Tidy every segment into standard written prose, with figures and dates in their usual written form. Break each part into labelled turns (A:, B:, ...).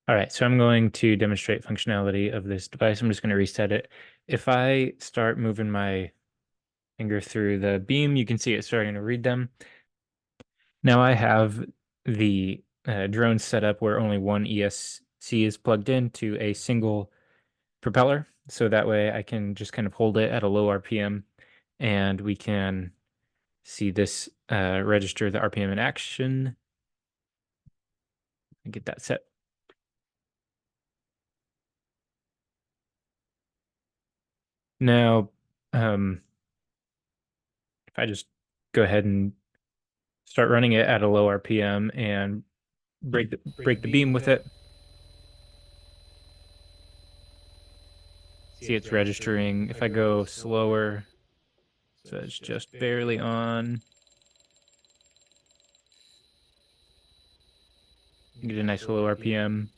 A: All right, so I'm going to demonstrate functionality of this device. I'm just going to reset it. If I start moving my finger through the beam, you can see it starting to read them. Now I have the drone set up where only one ESC is plugged in to a single propeller. So that way I can just kind of hold it at a low RPM and we can see this register the RPM in action and get that set. Now, if I just go ahead and start running it at a low RPM and break the beam with it. See it's registering. If I go slower, so it's just barely on. You get a nice low RPM.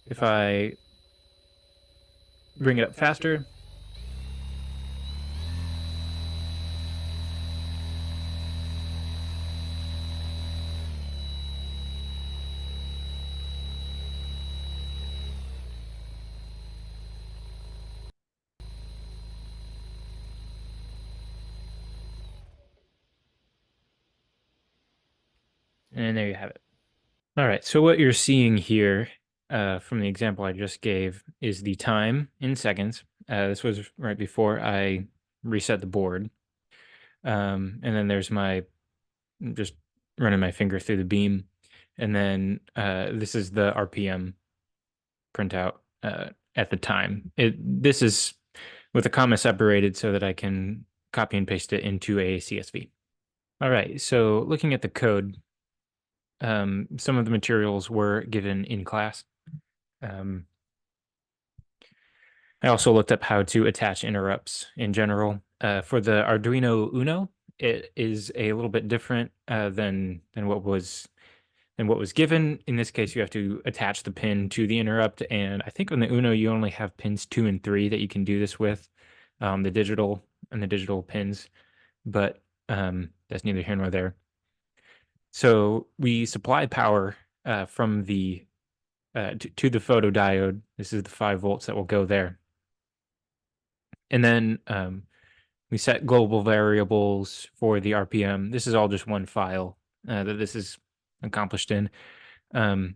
A: If I bring it up faster, and there you have it. All right, so what you're seeing here from the example I just gave is the time in seconds. This was right before I reset the board. And then there's my just running my finger through the beam. And then this is the RPM printout at the time. This is with a comma separated so that I can copy and paste it into a CSV. All right, so looking at the code, some of the materials were given in class. I also looked up how to attach interrupts in general. For the Arduino Uno, it is a little bit different than what was given. In this case, you have to attach the pin to the interrupt, and I think on the Uno you only have pins 2 and 3 that you can do this with, the digital pins, but that's neither here nor there. So we supply power from the to the photodiode. This is the 5 volts that will go there. And then we set global variables for the RPM. This is all just one file that this is accomplished in. And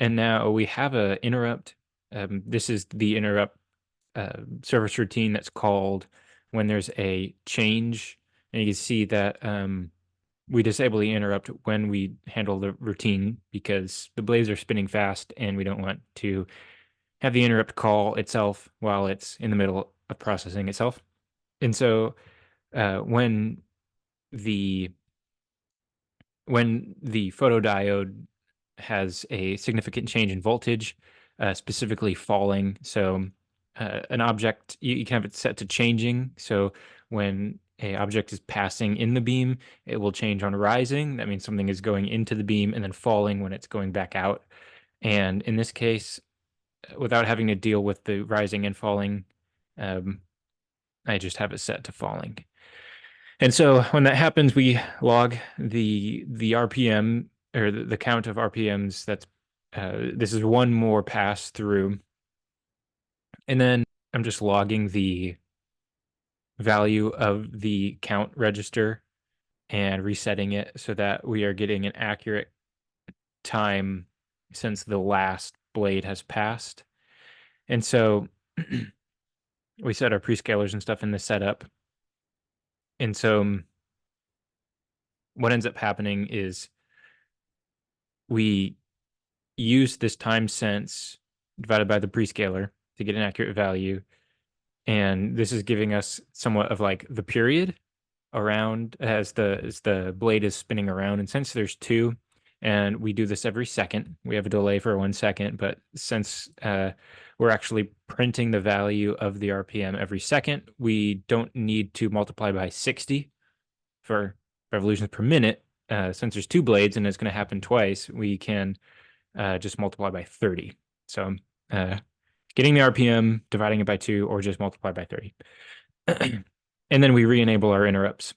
A: now we have an interrupt. This is the interrupt service routine that's called when there's a change. And you can see that we disable the interrupt when we handle the routine because the blades are spinning fast and we don't want to have the interrupt call itself while it's in the middle of processing itself. And so when the photodiode has a significant change in voltage, specifically falling, so an object, you can have it set to changing. So when a object is passing in the beam, it will change on rising. That means something is going into the beam, and then falling when it's going back out. And in this case, without having to deal with the rising and falling, I just have it set to falling. And so when that happens, we log the RPM or the count of RPMs. That's this is one more pass through. And then I'm just logging the value of the count register and resetting it so that we are getting an accurate time since the last blade has passed. And so we set our prescalers and stuff in the setup. And so what ends up happening is we use this time sense divided by the prescaler to get an accurate value. And this is giving us somewhat of like the period around as the blade is spinning around. And since there's 2, and we do this every second, we have a delay for 1 second, but since we're actually printing the value of the RPM every second, we don't need to multiply by 60 for revolutions per minute. Since there's 2 blades and it's going to happen twice, we can just multiply by 30. So getting the RPM, dividing it by 2, or just multiply by 30. And then we re-enable our interrupts.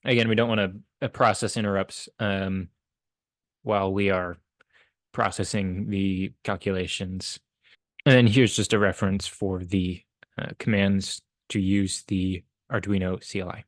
A: Again, we don't want to process interrupts while we are processing the calculations. And then here's just a reference for the commands to use the Arduino CLI.